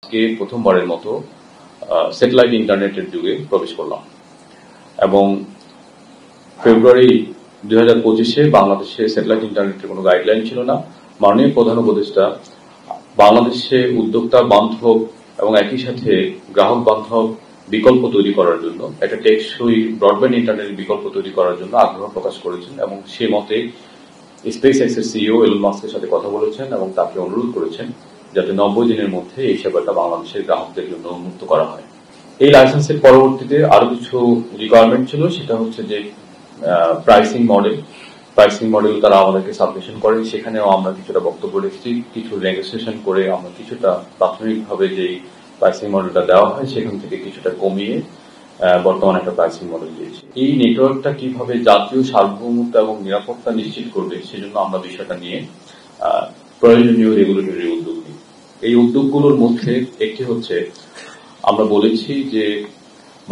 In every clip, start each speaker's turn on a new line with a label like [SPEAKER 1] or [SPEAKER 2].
[SPEAKER 1] আজকে প্রথমবারের মতো স্যাটেলাইট ইন্টারনেটের যুগে প্রবেশ করলাম এবং ফেব্রুয়ারি 2025-এ বাংলাদেশে স্যাটেলাইট ইন্টারনেটের কোনো গাইডলাইন ছিল না। মাননীয় প্রধান উপদেষ্টা বাংলাদেশে উদ্যোক্তা বান্ধব এবং একই সাথে গ্রাহক বান্ধব বিকল্প তৈরি করার জন্য একটা টেকসই ব্রডব্যান্ড ইন্টারনেট বিকল্প তৈরি করার জন্য আগ্রহ প্রকাশ করেছেন এবং সে মতে স্পেস এক্সের সিইও এলন মাস্কের সাথে কথা বলেছেন এবং তাকে অনুরোধ করেছেন যাতে 90 দিনের মধ্যে এই সেবাটা বাংলাদেশের গ্রাহকদের জন্য উন্মুক্ত করা হয়। এই লাইসেন্সের পরবর্তীতে আরো কিছু রিকোয়ারমেন্ট ছিল, সেটা হচ্ছে যে প্রাইসিং মডেল তারা আমাদেরকে সাবমিশন করেন, সেখানেও আমরা কিছুটা বক্তব্য রেখেছি, কিছু নেগোসিয়েশন করে আমরা কিছুটা প্রাথমিকভাবে যে প্রাইসিং মডেলটা দেওয়া হয় সেখান থেকে কিছুটা কমিয়ে বর্তমানে একটা প্রাইসিং মডেল দিয়েছি। এই নেটওয়ার্কটা কিভাবে জাতীয় সার্বভৌমত্ব এবং নিরাপত্তা নিশ্চিত করবে সেজন্য আমরা বিষয়টা নিয়ে প্রয়োজনীয় রেগুলেটরি উদ্যোগ নিই। এই উদ্যোগগুলোর মধ্যে একটি হচ্ছে আমরা বলেছি যে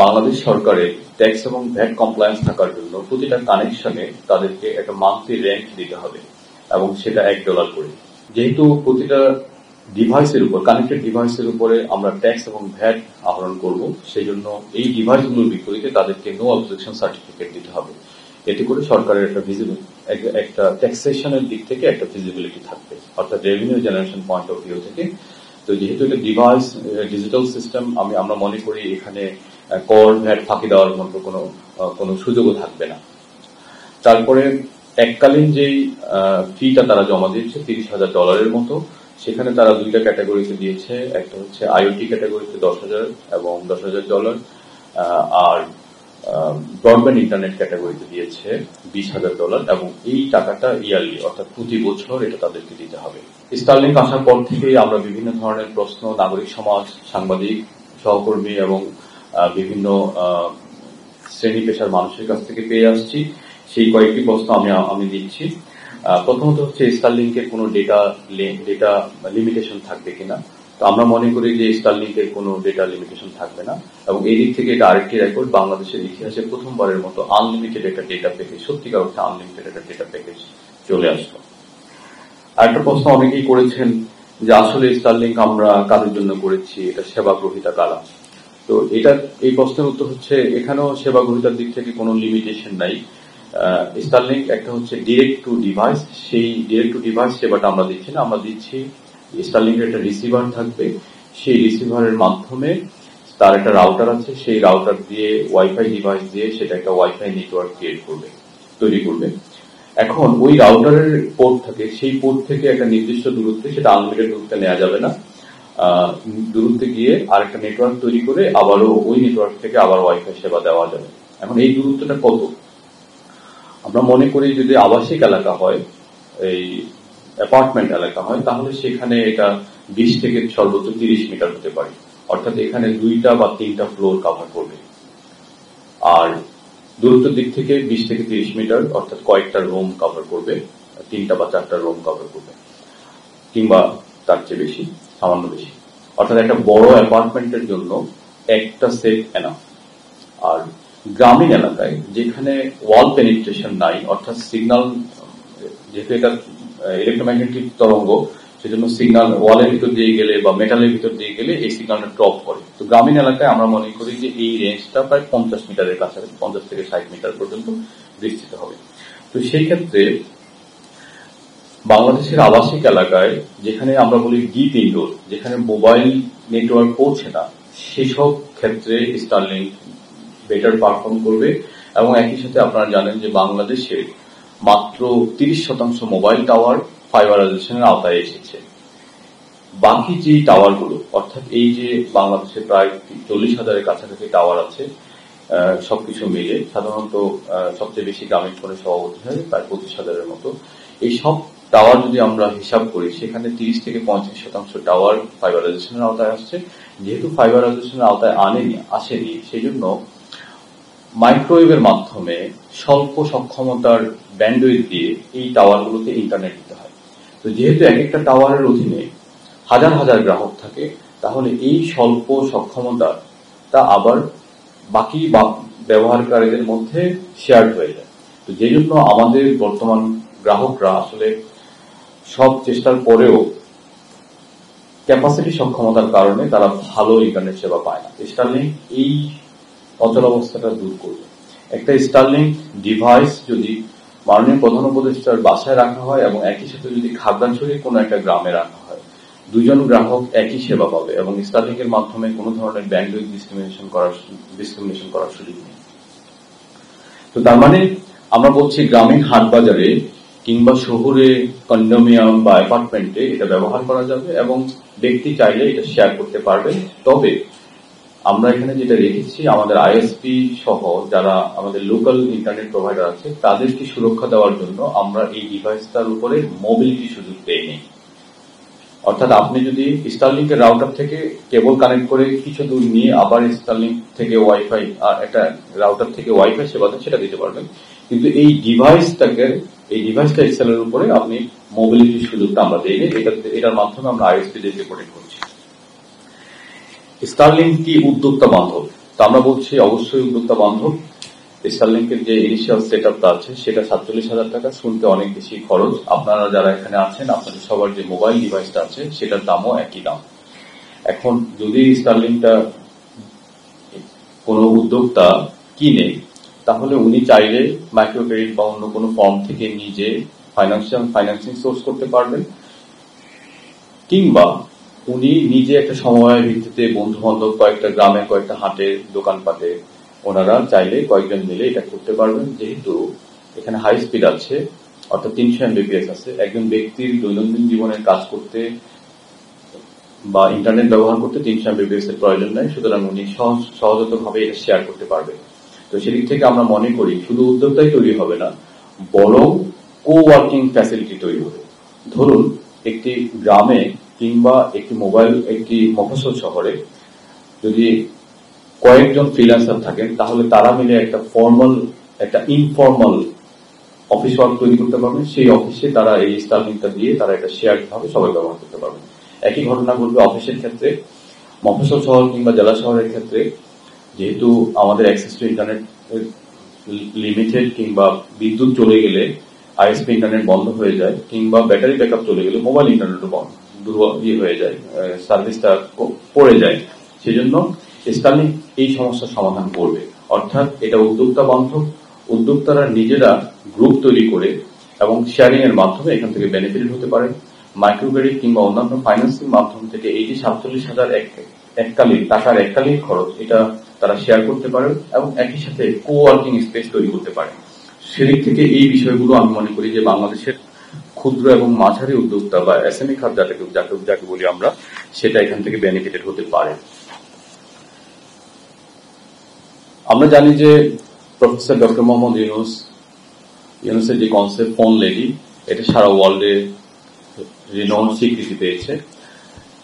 [SPEAKER 1] বাংলাদেশ সরকারের ট্যাক্স এবং ভ্যাট কমপ্লায়েন্স থাকার জন্য প্রতিটা কানেকশনে তাদেরকে একটা মান্থলি রেন্ট দিতে হবে এবং সেটা $1 করে। যেহেতু প্রতিটা ডিভাইসের উপর কানেক্টেড ডিভাইসের উপরে আমরা ট্যাক্স এবং ভ্যাট আহরণ করব, সেই জন্য এই ডিভাইসগুলোর বিপরীতে তাদেরকে নো অবজেকশন সার্টিফিকেট দিতে হবে। এতে করে সরকারের একটা ট্যাক্সেশনের দিক থেকে একটা ভিজিবিলিটি থাকবে, অর্থাৎ revenue generation point of view থেকে। তো যেহেতু এটা ডিভাইস ডিজিটাল সিস্টেম, আমরা মনে করি এখানে কর ভ্যাট ফাঁকি দেওয়ার মতো কোনো সুযোগও থাকবে না। তারপরে এককালীন যেই ফিটা তারা জমা দিয়েছে $30,000 মতো, সেখানে তারা দুইটা ক্যাটাগরিতে দিয়েছে, একটা হচ্ছে আইওটি ক্যাটাগরিতে 10,000 এবং $10,000, আর ব্রডব্যান্ড ইন্টারনেট ক্যাটাগরিতে দিয়েছে $20,000 এবং এই টাকাটা ইয়ারলি অর্থাৎ প্রতি বছর এটা তাদেরকে দিতে হবে। স্টারলিংক আসার পর থেকেই আমরা বিভিন্ন ধরনের প্রশ্ন নাগরিক সমাজ, সাংবাদিক, সহকর্মী এবং বিভিন্ন শ্রেণী পেশার মানুষের কাছ থেকে পেয়ে আসছি। সেই কয়েকটি প্রশ্ন আমি দিচ্ছি। প্রথমত হচ্ছে স্টারলিংকের কোনো ডেটা লিমিটেশন থাকবে কিনা। তো আমরা মনে করি যে স্টারলিংকের কোনো ডেটা লিমিটেশন থাকবে না এবং এই দিক থেকে এটা আরেকটি রেকর্ড, বাংলাদেশের ইতিহাসে প্রথমবারের মতো আনলিমিটেড একটা ডেটা প্যাকেজ, সত্যিকার অর্থে আনলিমিটেড একটা ডেটা প্যাকেজ চলে আসলো। আরেকটা প্রশ্ন অনেকেই করেছেন যে আসলে স্টারলিংক আমরা কাদের জন্য করেছি, এটা সেবা গ্রহীতা কারা। তো এই প্রশ্নের উত্তর হচ্ছে এখানেও সেবা গ্রহীতার দিক থেকে কোনো লিমিটেশন নাই। স্টারলিংক একটা হচ্ছে ডিরেক্ট টু ডিভাইস, সেই ডিরেক্ট টু ডিভাইস সেবাটা আমরা দিচ্ছি না, আমরা দিচ্ছি স্টারলিংকের একটা রিসিভার থাকবে, সেই রিসিভারের মাধ্যমে তার একটা রাউটার আছে, সেই রাউটার দিয়ে ওয়াইফাই ডিভাইস দিয়ে সেটা একটা ওয়াইফাই নেটওয়ার্ক তৈরি করবে। এখন ওই রাউটারের পোর্ট থাকে, সেই পোর্ট থেকে একটা নির্দিষ্ট দূরত্বে, সেটা আনলিমিটেড দূরত্বে নেওয়া যাবে না, দূরত্বে গিয়ে আরেকটা নেটওয়ার্ক তৈরি করে আবারও ওই নেটওয়ার্ক থেকে আবার ওয়াইফাই সেবা দেওয়া যাবে। এখন এই দূরত্বটা কত? আমরা মনে করি যদি আবাসিক এলাকা হয়, এই অ্যাপার্টমেন্ট এলাকা হয়, তাহলে সেখানে এটা 20 থেকে সর্বোচ্চ 30 মিটার হতে পারে, অর্থাৎ এখানে 2টা বা 3টা ফ্লোর কভার করবে। আর দূরত্বের দিক থেকে 20 থেকে 30 মিটার অর্থাৎ কয়েকটা রুম কভার করবে, 3টা বা 4টা রুম কভার করবে, কিংবা তার চেয়ে বেশি, সামান্য বেশি। অর্থাৎ একটা বড় অ্যাপার্টমেন্টের জন্য একটা সেট এনাফ। আর গ্রামীণ এলাকায় যেখানে ওয়াল পেনিট্রেশন নাই, অর্থাৎ সিগন্যাল, যেহেতু এটা ইলেকট্রোম্যাগনেটিক তরঙ্গ, সেজন্য সিগন্যাল ওয়ালের ভিতর দিয়ে গেলে বা মেটালের ভিতর দিয়ে গেলে এই সিগন্যালটা ড্রপ করে। তো গ্রামীণ এলাকায় আমরা মনে করি যে এই রেঞ্জটা প্রায় 50 মিটারের কাছাকাছি, 50 থেকে 60 মিটার পর্যন্ত বিস্তৃত হবে। তো সেই ক্ষেত্রে বাংলাদেশের আবাসিক এলাকায় যেখানে আমরা বলি ডিপ ইনডোর, যেখানে মোবাইল নেটওয়ার্ক পৌঁছে না, সেসব ক্ষেত্রে স্টারলিংক বেটার পারফর্ম করবে। এবং একই সাথে আপনারা জানেন যে বাংলাদেশে মাত্র 30% মোবাইল টাওয়ার ফাইবারাইজেশনের আওতায় এসেছে। বাকি যে টাওয়ারগুলো, অর্থাৎ এই যে বাংলাদেশে প্রায় 40,000-এর কাছাকাছি টাওয়ার আছে, সবকিছু মিলে সাধারণত সবচেয়ে বেশি গ্রামীণ ফোনে সভাপতি হয় প্রায় 25,000-এর মতো। এই সব টাওয়ার যদি আমরা হিসাব করি, সেখানে 30 থেকে 35% টাওয়ার ফাইবারাইজেশনের আওতায় আসছে। যেহেতু ফাইবারাইজেশনের আওতায় আসেনি, সেই জন্য মাইক্রোওয়েভের মাধ্যমে স্বল্প সক্ষমতার ব্যান্ডউইথ দিয়ে এই টাওয়ারগুলোতে ইন্টারনেট দিতে হয়। তো যেহেতু এক একটা টাওয়ারের অধীনে হাজার হাজার গ্রাহক থাকে, তাহলে এই স্বল্প সক্ষমতা আবার বাকি ব্যবহারকারীদের মধ্যে শেয়ার হয়ে যায়। তো যে জন্য আমাদের বর্তমান গ্রাহকরা আসলে সব চেষ্টার পরেও ক্যাপাসিটি সক্ষমতার কারণে তারা ভালো ইন্টারনেট সেবা পায় না। স্টারলিংক এই অচলাবস্থাটা দূর করবে। একটা স্টারলিংক ডিভাইস যদি মাননীয় প্রধান উপদেষ্টার বাসায় রাখা হয় এবং একই সাথে যদি খাগড়াছড়ির কোনো একটা গ্রামে রাখা হয়, দুজন গ্রাহক একই সেবা পাবে এবং স্টারলিংকের মাধ্যমে কোনো ধরনের ব্যান্ডউইথ ডিসক্রিমিনেশন করার সুযোগ নেই। তো তার মানে আমরা বলছি গ্রামীণ হাট বাজারে কিংবা শহরে কন্ডোমিনিয়াম বা অ্যাপার্টমেন্টে এটা ব্যবহার করা যাবে এবং ব্যক্তি চাইলে এটা শেয়ার করতে পারবে। তবে আমরা এখানে যেটা রেখেছি, আমাদের আইএসপি সহ যারা আমাদের লোকাল ইন্টারনেট প্রোভাইডার আছে তাদেরকে সুরক্ষা দেওয়ার জন্য আমরা এই ডিভাইসটার উপরে মোবিলিটি সুযোগ পেয়ে। অর্থাৎ আপনি যদি স্টারলিংকের রাউটার থেকে কেবল কানেক্ট করে কিছু দূর নিয়ে আবার স্টারলিংক থেকে ওয়াইফাই একটা রাউটার থেকে ওয়াইফাই সেবা দেন, সেটা দিতে পারবেন। কিন্তু এই ডিভাইসটা এক্সেলের উপরে আপনি মোবিলিটির সুযোগটা আমরা দিই। এটার মাধ্যমে আমরা আইএসপি দেরকে প্রোটেক্ট করছি। স্টারলিংক কি উদ্যোক্তা বান্ধব? তো আমরা বলছি অবশ্যই উদ্যোক্তা বান্ধব। স্টারলিংকের যে ইনিশিয়াল সেটআপটা আছে সেটা 47,000 টাকা, শুনতে অনেক বেশি খরচ। আপনারা যারা এখানে আছেন আপনাদের সবার যে মোবাইল ডিভাইসটা আছে সেটার দামও একই দাম। এখন যদি স্টারলিংকটা কোনো উদ্যোক্তা কিনে, তাহলে উনি চাইলে মাইক্রো ক্রেডিট বা অন্য কোনো ফর্ম থেকে নিজে ফাইন্যান্সিং সোর্স করতে পারবেন, কিংবা উনি নিজে একটা সময়ের ভিত্তিতে বন্ধু বান্ধব কয়েকটা গ্রামে কয়েকটা হাটে দোকানপাটে ওনারা চাইলে কয়েকজন মিলে এটা করতে পারবেন। যেহেতু এখানে হাই স্পিড আছে, অর্থাৎ 300 Mbps আছে, একজন ব্যক্তির দৈনন্দিন জীবনের কাজ করতে বা ইন্টারনেট ব্যবহার করতে 300 Mbps এর প্রয়োজন নাই, সুতরাং উনি সহজতভাবে এটা শেয়ার করতে পারবে। তো সেদিক থেকে আমরা মনে করি শুধু উদ্যোক্তাই তৈরি হবে না, বরং কো ওয়ার্কিং ফ্যাসিলিটি তৈরি হবে। ধরুন একটি গ্রামে কিংবা একটি মফস্বল শহরে যদি কয়েকজন ফ্রিল্যান্সার থাকেন, তাহলে তারা মিলে একটা ইনফর্মাল অফিস ওয়ার্ক তৈরি করতে পারবেন। সেই অফিসে তারা এই স্টারলিংকটা দিয়ে তারা এটা শেয়ার ভাবে সবাই ব্যবহার করতে পারবেন। একই ঘটনা ঘটবে অফিসের ক্ষেত্রে। মফস্বল শহর কিংবা জেলা শহরের ক্ষেত্রে যেহেতু আমাদের অ্যাক্সেস টু ইন্টারনেট লিমিটেড, কিংবা বিদ্যুৎ চলে গেলে আইএসপি ইন্টারনেট বন্ধ হয়ে যায়, কিংবা ব্যাটারি ব্যাকআপ চলে গেলে মোবাইল ইন্টারনেটও হয়ে যায়, সার্ভিসটা পড়ে যায়। সেজন্য স্টারলিংক এই সমস্যার সমাধান করবে। অর্থাৎ এটা উদ্যোক্তা বান্ধব, উদ্যোক্তারা নিজেরা গ্রুপ তৈরি করে এবং শেয়ারিং এর মাধ্যমে এখান থেকে বেনিফিটেড হতে পারে। মাইক্রো ক্রেডিট কিংবা অন্যান্য ফাইন্যান্সিং মাধ্যম থেকে এই যে 47,000 এককালীন খরচ, এটা তারা শেয়ার করতে পারে এবং একই সাথে কো ওয়ার্কিং স্পেস তৈরি করতে পারে। সেদিক থেকে এই বিষয়গুলো আমি মনে করি যে বাংলাদেশের ক্ষুদ্র এবং মাঝারি উদ্যোক্তা বা এসএমই খাত যাকে বলি আমরা, সেটা এখান থেকে বেনিফিটেড হতে পারে। আমরা জানি যে প্রফেসর ডক্টর মোহাম্মদ ইউনূসের যে কনসেপ্ট ফোন লেডি, এটা সারা ওয়ার্ল্ডে রিনাউন্ড স্বীকৃতি পেয়েছে।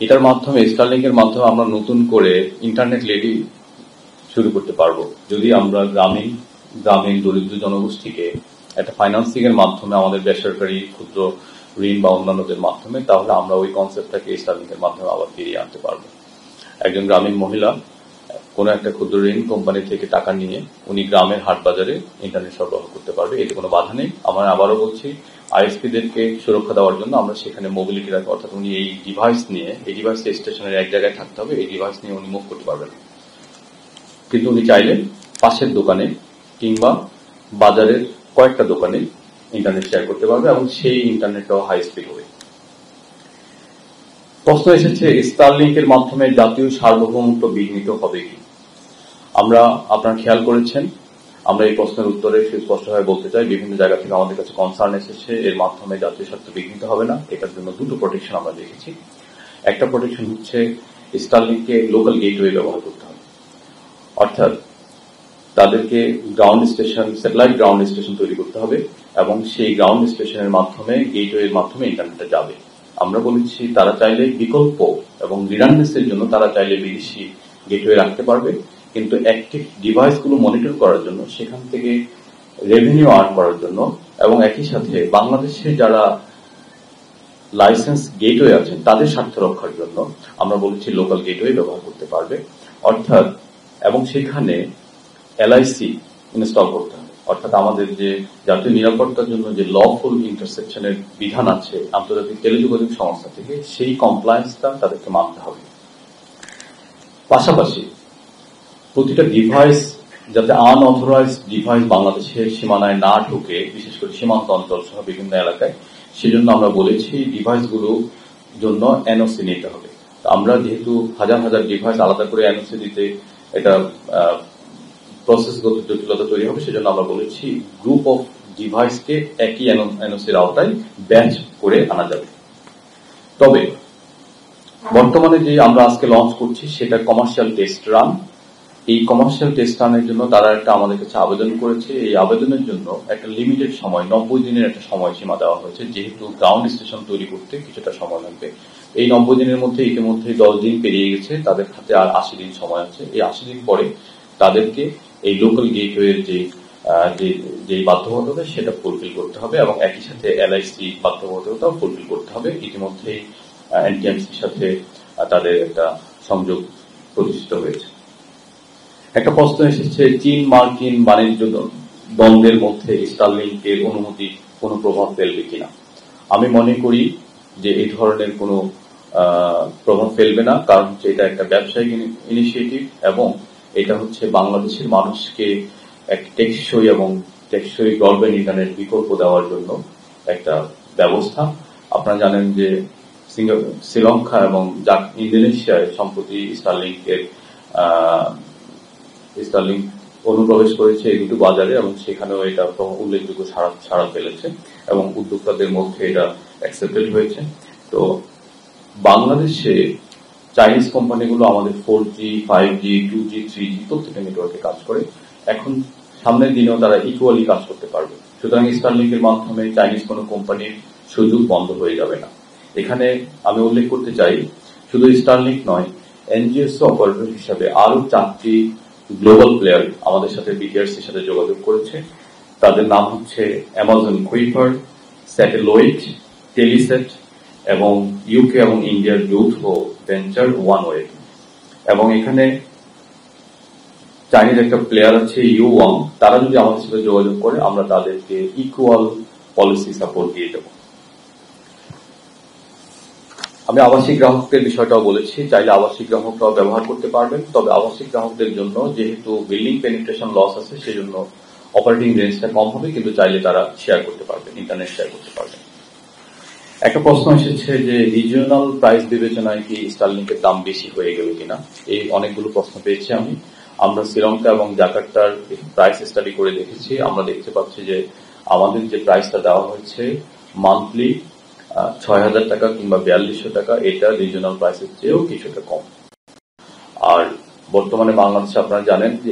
[SPEAKER 1] এটার মাধ্যমে স্টারলিংকের মাধ্যমে আমরা নতুন করে ইন্টারনেট লেডি শুরু করতে পারবো। যদি আমরা গ্রামীণ দরিদ্র জনগোষ্ঠীকে একটা ফাইন্যান্সিং এর মাধ্যমে আমাদের বেসরকারি ক্ষুদ্র ঋণ বা অন্যান্যদের মাধ্যমে, তাহলে আমরা ওই কনসেপ্টটাকে স্টারলিংকের মাধ্যমে আবার ফিরিয়ে আনতে পারবো। একজন গ্রামীণ মহিলা কোন একটা ক্ষুদ্র ঋণ কোম্পানি থেকে টাকা নিয়ে উনি গ্রামের হাট বাজারে ইন্টারনেট সরবরাহ করতে পারবে, এতে কোনো বাধা নেই। আমরা আবারও বলছি, আইএসপিদেরকে সুরক্ষা দেওয়ার জন্য আমরা সেখানে মোবিলিটি রাখবো। অর্থাৎ উনি এই ডিভাইসটা স্টেশনের এক জায়গায় থাকতে হবে, এই ডিভাইস নিয়ে উনি মুভ করতে পারবেন। কিন্তু উনি চাইলে পাশের দোকানে কিংবা বাজারের কয়েকটা দোকানে ইন্টারনেট শেয়ার করতে পারবে এবং সেই ইন্টারনেটটাও হাই স্পিড হবে। প্রশ্ন এসেছে, স্টারলিংকের মাধ্যমে জাতীয় সার্বভৌমত্ব বিঘ্নিত হবে কি? আপনারা খেয়াল করেছেন, আমরা এই প্রশ্নের উত্তরে সুস্পষ্টভাবে বলতে চাই, বিভিন্ন জায়গা থেকে আমাদের কাছে কনসার্ন এসেছে এর মাধ্যমে জাতীয় স্বার্থ বিঘ্নিত হবে না। এটার জন্য দুটো প্রোটেকশন আমরা দেখেছি। একটা প্রোটেকশন হচ্ছে স্টারলিংককে লোকাল গেটওয়ে ব্যবহার করতে হবে, অর্থাৎ তাদেরকে স্যাটেলাইট গ্রাউন্ড স্টেশন তৈরি করতে হবে এবং সেই গ্রাউন্ড স্টেশনের মাধ্যমে গেটওয়ের মাধ্যমে ইন্টারনেটটা যাবে। আমরা বলেছি তারা চাইলে বিকল্প এবং রিডান্ডেন্সির জন্য তারা চাইলে বিদেশি গেটওয়ে রাখতে পারবে, কিন্তু অ্যাক্টিভ ডিভাইসগুলো মনিটর করার জন্য, সেখান থেকে রেভিনিউ আর্ন করার জন্য এবং একই সাথে বাংলাদেশে যারা লাইসেন্স গেটওয়ে আছেন তাদের স্বার্থ রক্ষার জন্য আমরা বলেছি লোকাল গেটওয়ে ব্যবহার করতে পারবে। অর্থাৎ এবং সেখানে এলআইসি ইনস্টল করতে হবে, অর্থাৎ আমাদের যে জাতীয় নিরাপত্তার জন্য যে লফুল ইন্টারসেপশনের বিধান আছে আন্তর্জাতিক টেলিযোগাযোগ সংস্থা থেকে, সেই কমপ্লায়েন্সটা তাদেরকে মানতে হবে। পাশাপাশি প্রতিটা ডিভাইস যাতে আনঅথরাইজড ডিভাইস বাংলাদেশের সীমানায় না ঢুকে, বিশেষ করে সীমান্ত অঞ্চল সহ বিভিন্ন এলাকায়, সেজন্য আমরা বলেছি ডিভাইসগুলোর জন্য এনওসি নিতে হবে। আমরা যেহেতু হাজার হাজার ডিভাইস আলাদা করে এনওসি দিতে এটা প্রসেসগত জটিলতা তৈরি হবে, সেজন্য আমরা বলেছি গ্রুপ অফ ডিভাইসকে একই এনওসির আওতায় ব্যাচ করে আনা যাবে। তবে বর্তমানে যে আমরা আজকে লঞ্চ করছি সেটা কমার্শিয়াল টেস্ট রান। এই কমার্শিয়াল টেস্ট রানের জন্য তারা একটা আমাদের কাছে আবেদন করেছে। এই আবেদনের জন্য একটা লিমিটেড সময়, 90 দিনের একটা সময়সীমা দেওয়া হয়েছে, যেহেতু গ্রাউন্ড স্টেশন তৈরি করতে কিছুটা সময় লাগবে। এই 90 দিনের মধ্যে ইতিমধ্যে 10 দিন পেরিয়ে গেছে, তাদের হাতে আর 80 দিন সময় আছে। এই 80 দিন পরে তাদেরকে এই লোকাল গেটওয়ের যে বাধ্যবাধকতা সেটা ফুলফিল করতে হবে, এবং একই সাথে এলআইসি বাধ্যবাধকতাও ফুলফিল করতে হবে। ইতিমধ্যেই এনটিএমসির সাথে তাদের একটা সংযোগ প্রতিষ্ঠিত হয়েছে। একটা প্রশ্ন এসেছে, চীন মার্কিন বাণিজ্য দ্বন্দ্বের মধ্যে স্টারলিংকের অনুমতি কোনো প্রভাব ফেলবে কিনা। আমি মনে করি যে এই ধরনের কোনো প্রভাব ফেলবে না, কারণ হচ্ছে এটা একটা ব্যবসায়িক ইনিশিয়েটিভ এবং এটা হচ্ছে বাংলাদেশের মানুষকে এক টেকসই এবং টেকসই ব্রডব্যান্ড ইন্টারনেট বিকল্প দেওয়ার জন্য একটা ব্যবস্থা। আপনারা জানেন যে শ্রীলঙ্কা এবং ইন্দোনেশিয়ায় সম্প্রতি স্টারলিংক অনুপ্রবেশ করেছে এই দুটো বাজারে, এবং সেখানেও এটা উল্লেখযোগ্য সাড়া ফেলেছে এবং উদ্যোক্তাদের মধ্যে এটা অ্যাকসেপ্টেড হয়েছে। তো বাংলাদেশে চাইনিজ কোম্পানিগুলো আমাদের 4G, 5G, 2G, 3G প্রত্যেকটা নেটওয়ার্কে কাজ করে। এখন সামনের দিনেও তারা ইকুয়ালি কাজ করতে পারবে। সুতরাং স্টারলিংকের মাধ্যমে চাইনিজ কোনো কোম্পানির সুযোগ বন্ধ হয়ে যাবে না। এখানে আমি উল্লেখ করতে চাই, শুধু স্টারলিংক নয়, এনজিএসও অপারেটর হিসাবে আরো 4টি গ্লোবাল প্লেয়ার আমাদের সাথে বিটিআরসির সাথে যোগাযোগ করেছে। তাদের নাম হচ্ছে অ্যামাজন কুইপার, স্যাটেলয়েট, টেলিসেট এবং ইউকে এবং ইন্ডিয়ার যৌথ ভেঞ্চার ওয়ানওয়ে। এবং এখানে চাইনিজ একটা প্লেয়ার আছে ইউওয়াং। তারা যদি আমাদের সাথে যোগাযোগ করে আমরা তাদেরকে ইকুয়াল পলিসি সাপোর্ট দিয়ে দেব। আমি আবাসিক গ্রাহকদের বিষয়টাও বলেছি, চাইলে আবাসিক গ্রাহকরাও ব্যবহার করতে পারবেন। তবে আবাসিক গ্রাহকদের জন্য যেহেতু বিল্ডিং পেনিট্রেশন লস আছে, সেজন্য অপারেটিং রেঞ্জটা কম হবে, কিন্তু চাইলে তারা শেয়ার করতে পারবেন, ইন্টারনেট শেয়ার করতে পারবেন। একটা প্রশ্ন এসেছে যে রিজিওনাল প্রাইস বিবেচনায় কি স্টারলিংকের দাম বেশি হয়ে গেল কিনা। এই অনেকগুলো প্রশ্ন পেয়েছি আমরা শ্রীলঙ্কা এবং জাকার্তার প্রাইস স্টাডি করে দেখেছি। আমরা দেখতে পাচ্ছি যে আমাদের যে প্রাইসটা দেওয়া হয়েছে মান্থলি 6,000 টাকা কিংবা 4200 টাকা, এটা রিজিওনাল প্রাইসের চেয়েও কিছুটা কম। আর বর্তমানে বাংলাদেশে আপনারা জানেন যে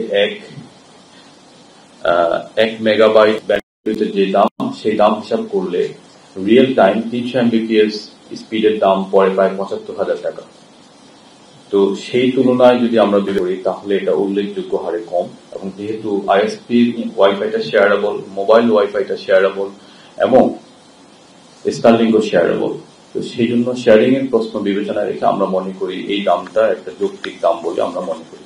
[SPEAKER 1] এক মেগাবাইট ব্যান্ডউইথের যে দাম, সেই দাম হিসাব করলে রিয়েল টাইম 300 MBPS স্পিডের দাম পড়ে প্রায় 75,000 টাকা। তো সেই তুলনায় যদি আমরা বিবেচনা করি তাহলে এটা উল্লেখযোগ্য হারে কম। এবং যেহেতু আইএসপি ওয়াইফাইটা শেয়ারেবল, মোবাইল ওয়াইফাইটা শেয়ারেবল এবং স্টারলিংকও শেয়ারেবল, তো সেই জন্য শেয়ারিং এর প্রশ্ন বিবেচনায় রেখে আমরা মনে করি এই দামটা একটা যৌক্তিক দাম বলে আমরা মনে করি।